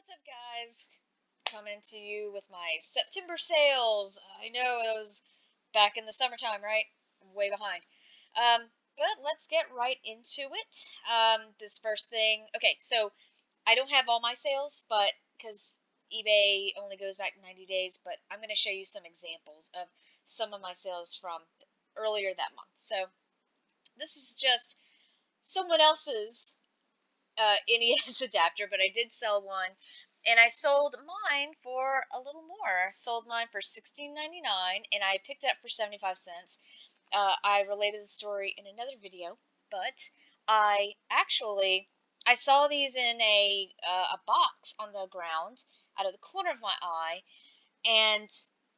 What's up, guys? Coming to you with my September sales. I know it was back in the summertime, right? I'm way behind. But let's get right into it. This first thing. Okay, so I don't have all my sales, but because eBay only goes back 90 days, but I'm going to show you some examples of some of my sales from earlier that month. So this is just someone else's NES adapter, but I did sell one, and I sold mine for a little more. I sold mine for $16.99, and I picked it up for 75 cents. I related the story in another video, but I saw these in a box on the ground out of the corner of my eye, and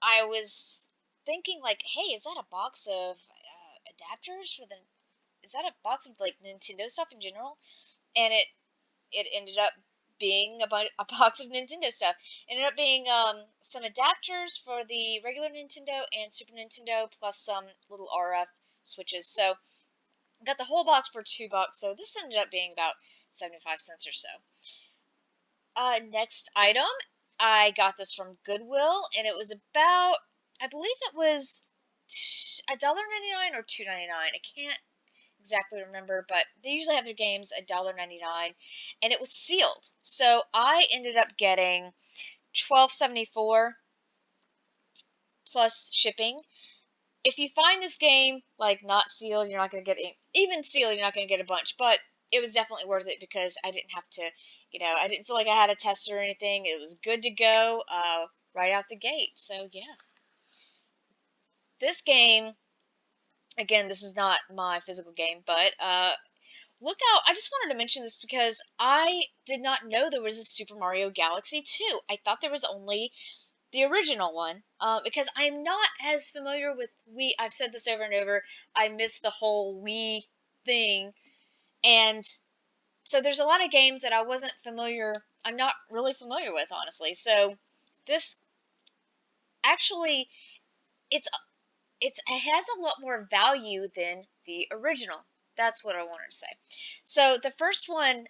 I was thinking like, hey, is that a box of adapters for the? Is that a box of like Nintendo stuff in general? And it ended up being a box of Nintendo stuff. It ended up being some adapters for the regular Nintendo and Super Nintendo, plus some little RF switches. So got the whole box for $2. So this ended up being about 75 cents or so. Next item, I got this from Goodwill, and it was about, I believe it was $1.99 or $2.99. I can't exactly remember, but they usually have their games $1.99, and it was sealed. So I ended up getting $12.74 plus shipping. If you find this game like not sealed, you're not gonna get it. Even sealed, you're not gonna get a bunch, but it was definitely worth it because I didn't have to, I didn't feel like I had a tester or anything. It was good to go right out the gate. So yeah, this game. Again, this is not my physical game, but look out. I just wanted to mention this because I did not know there was a Super Mario Galaxy 2. I thought there was only the original one, because I'm not as familiar with Wii. I've said this over and over. I miss the whole Wii thing, and so there's a lot of games that I'm not really familiar with, honestly. So this actually, it's it has a lot more value than the original. That's what I wanted to say. So the first one,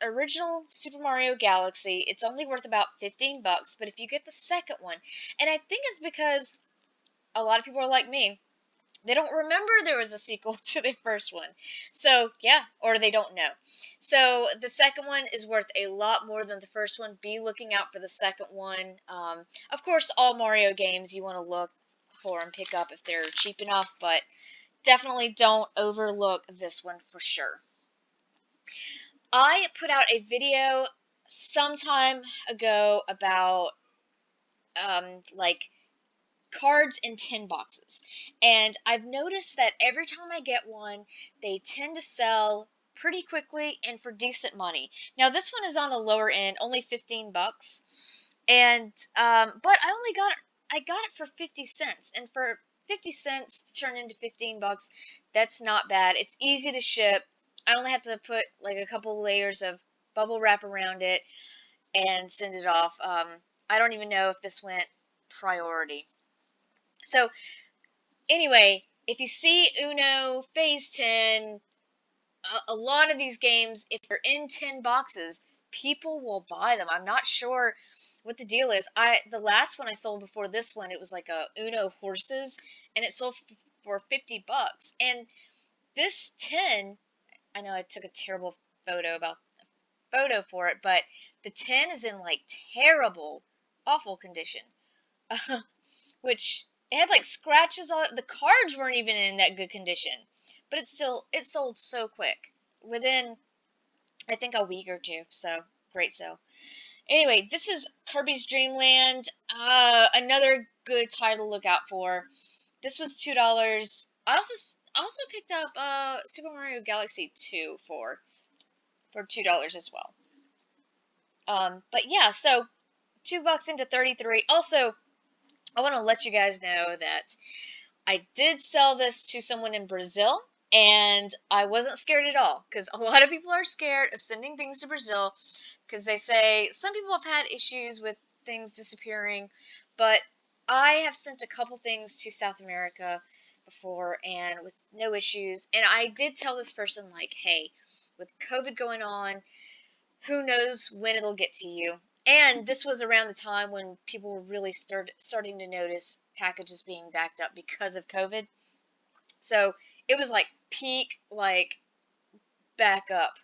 original Super Mario Galaxy, it's only worth about $15, but if you get the second one, and I think it's because a lot of people are like me, they don't remember there was a sequel to the first one. So, yeah, or they don't know. So, the second one is worth a lot more than the first one. Be looking out for the second one. Of course, all Mario games you want to look for and pick up if they're cheap enough, but definitely don't overlook this one for sure. I put out a video sometime ago about like cards in tin boxes, and I've noticed that every time I get one, they tend to sell pretty quickly and for decent money. Now this one is on the lower end, only $15, and but I got it for 50 cents, and for 50 cents to turn into $15, that's not bad. It's easy to ship. I only have to put like a couple layers of bubble wrap around it and send it off. I don't even know if this went priority. So anyway, if you see Uno, Phase 10, a lot of these games, if they're in 10 boxes, people will buy them. I'm not sure what the deal is. The last one I sold before this one, it was like a Uno Horses, and it sold for $50. And this 10, I know I took a terrible photo for it, but the 10 is in like terrible, awful condition. Which it had like scratches on it. The cards weren't even in that good condition, but it sold so quick within I think a week or two. So great sale. Anyway, this is Kirby's Dream Land. Another good title to look out for. This was $2. I also picked up Super Mario Galaxy 2 for $2 as well. But yeah, so $2 into 33. Also, I want to let you guys know that I did sell this to someone in Brazil, and I wasn't scared at all, because a lot of people are scared of sending things to Brazil, because they say some people have had issues with things disappearing, but I have sent a couple things to South America before, and with no issues, and I did tell this person, like, hey, with COVID going on, who knows when it'll get to you. And this was around the time when people were really starting to notice packages being backed up because of COVID. So it was like peak, like back up.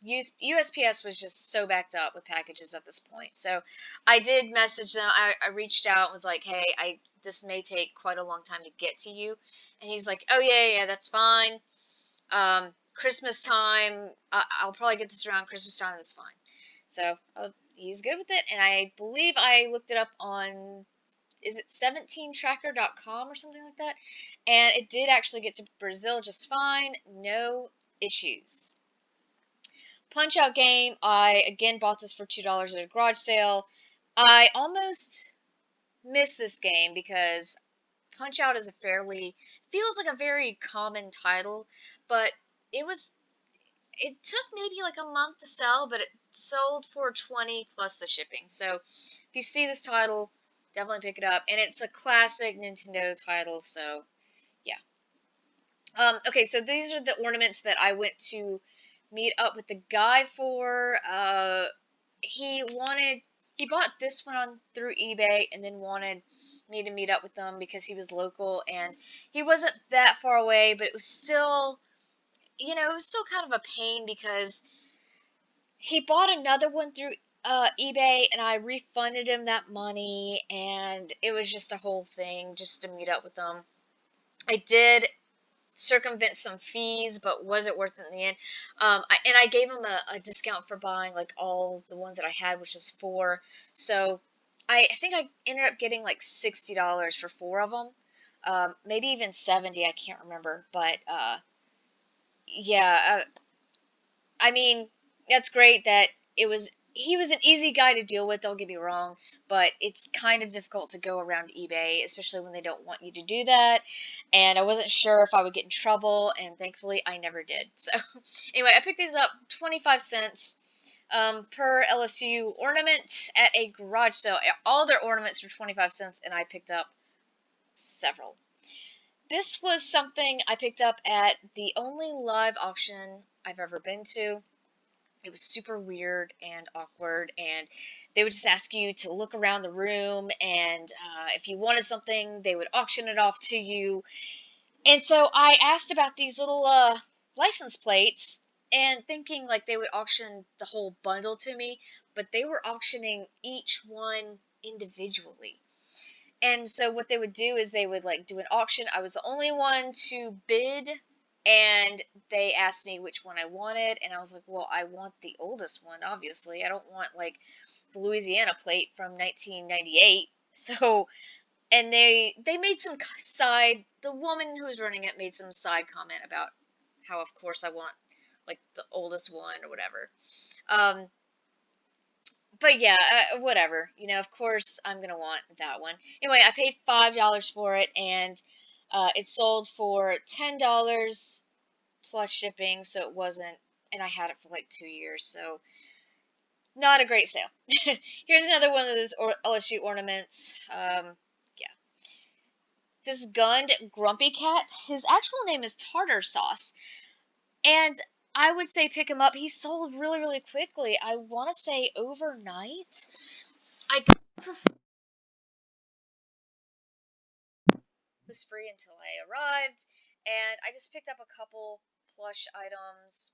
USPS was just so backed up with packages at this point. So I did message them. I reached out and was like, hey, this may take quite a long time to get to you. And he's like, oh, yeah, that's fine. Christmas time, I'll probably get this around Christmas time. That's fine. So he's good with it. And I believe I looked it up on, is it 17tracker.com or something like that? And it did actually get to Brazil just fine. No issues. Punch Out game, I again bought this for $2 at a garage sale. I almost missed this game because Punch Out is feels like a very common title, but it took maybe like a month to sell, but it sold for 20 plus the shipping. So if you see this title, definitely pick it up. And it's a classic Nintendo title, so yeah. Okay, so these are the ornaments that I went to meet up with the guy for. He bought this one through eBay and then wanted me to meet up with him because he was local and he wasn't that far away, but it was still, it was still kind of a pain because he bought another one through eBay and I refunded him that money and it was just a whole thing just to meet up with him. I did circumvent some fees, but was it worth it in the end? I gave him a discount for buying like all the ones that I had, which is 4. So I think I ended up getting like $60 for 4 of them, maybe even 70. I can't remember, but yeah. I mean, that's great that he was an easy guy to deal with, don't get me wrong, but it's kind of difficult to go around eBay, especially when they don't want you to do that, and I wasn't sure if I would get in trouble, and thankfully I never did. So anyway, I picked these up 25 cents per LSU ornament at a garage sale. All their ornaments for 25 cents, and I picked up several. This was something I picked up at the only live auction I've ever been to. It was super weird and awkward, and they would just ask you to look around the room, and if you wanted something, they would auction it off to you. And so I asked about these little license plates, and thinking like they would auction the whole bundle to me, but they were auctioning each one individually. And so what they would do is they would like do an auction. I was the only one to bid, and they asked me which one I wanted, and I was like, well, I want the oldest one, obviously. I don't want like the Louisiana plate from 1998. So, and they made some the woman who was running it made some side comment about how of course I want like the oldest one or whatever. But yeah, whatever. Of course I'm gonna want that one. Anyway, I paid $5 for it, and it sold for $10 plus shipping, so it wasn't. And I had it for like 2 years, so not a great sale. Here's another one of those LSU ornaments. Yeah, this Gund Grumpy Cat. His actual name is Tartar Sauce, and I would say pick him up. He sold really, really quickly. I want to say overnight. I got it for was free until I arrived, and I just picked up a couple plush items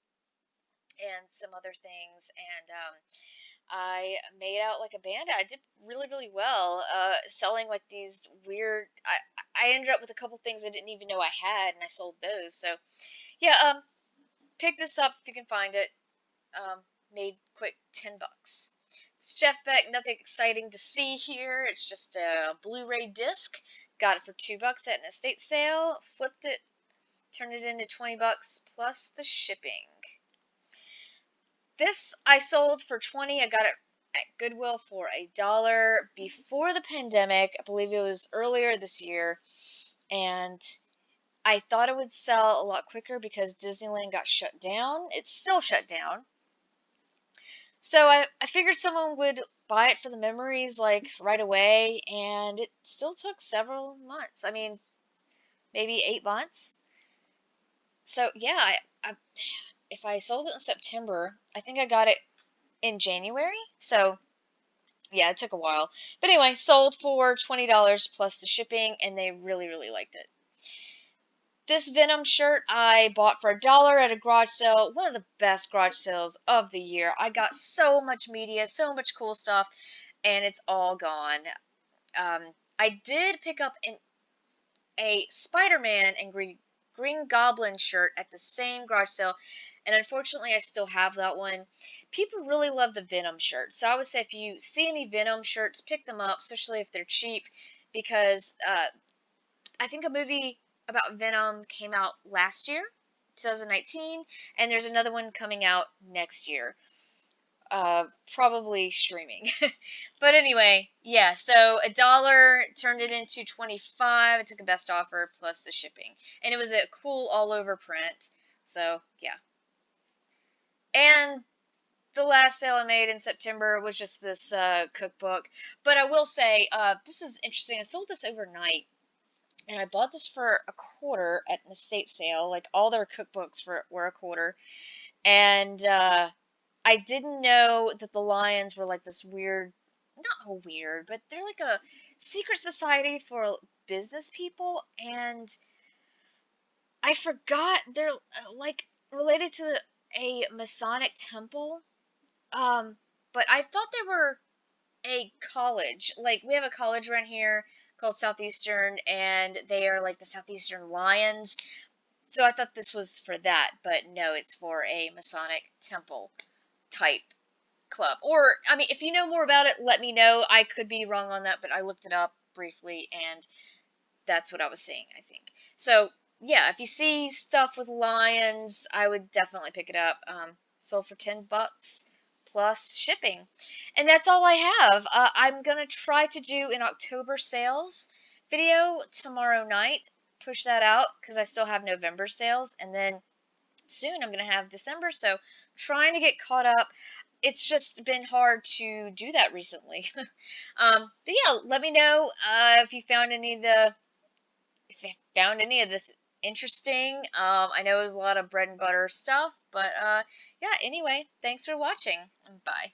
and some other things, and I made out like a bandit. I did really, really well, selling like these weird. I ended up with a couple things I didn't even know I had, and I sold those. So yeah, pick this up if you can find it. Made quick $10. It's Jeff Beck. Nothing exciting to see here. It's just a Blu-ray disc. Got it for $2 at an estate sale. Flipped it, turned it into $20 plus the shipping. This I sold for 20. I got it at Goodwill for $1 before the pandemic. I believe it was earlier this year, and I thought it would sell a lot quicker because Disneyland got shut down. It's still shut down. So I figured someone would buy it for the memories like right away, and it still took several months. I mean, maybe 8 months. So yeah, if I sold it in September, I think I got it in January. So yeah, it took a while. But anyway, sold for $20 plus the shipping, and they really, really liked it. This Venom shirt I bought for $1 at a garage sale. One of the best garage sales of the year. I got so much media, so much cool stuff, and it's all gone. I did pick up a Spider-Man and Green Goblin shirt at the same garage sale, and unfortunately I still have that one. People really love the Venom shirt, so I would say if you see any Venom shirts, pick them up, especially if they're cheap, because I think a movie about Venom came out last year, 2019, and there's another one coming out next year. Probably streaming. But anyway, yeah, so $1 turned it into 25. I took a best offer plus the shipping. And it was a cool all over print. So, yeah. And the last sale I made in September was just this cookbook. But I will say, this is interesting. I sold this overnight. And I bought this for a quarter at an estate sale. Like, all their cookbooks were a quarter. And I didn't know that the Lions were like this weird, not weird, but they're like a secret society for business people, and I forgot they're like related to a Masonic temple. Um, but I thought they were a college. Like, we have a college around here called Southeastern, and they are like the Southeastern Lions. So I thought this was for that, but no, it's for a Masonic temple type club. Or, I mean, if you know more about it, let me know. I could be wrong on that, but I looked it up briefly, and that's what I was seeing, I think. So, yeah, if you see stuff with lions, I would definitely pick it up. Sold for $10 plus shipping. And that's all I have. I'm going to try to do an October sales video tomorrow night. Push that out because I still have November sales. And then soon I'm going to have December. So, trying to get caught up. It's just been hard to do that recently. But yeah, let me know if you found any of this interesting. I know it was a lot of bread and butter stuff, but yeah. Anyway, thanks for watching. Bye.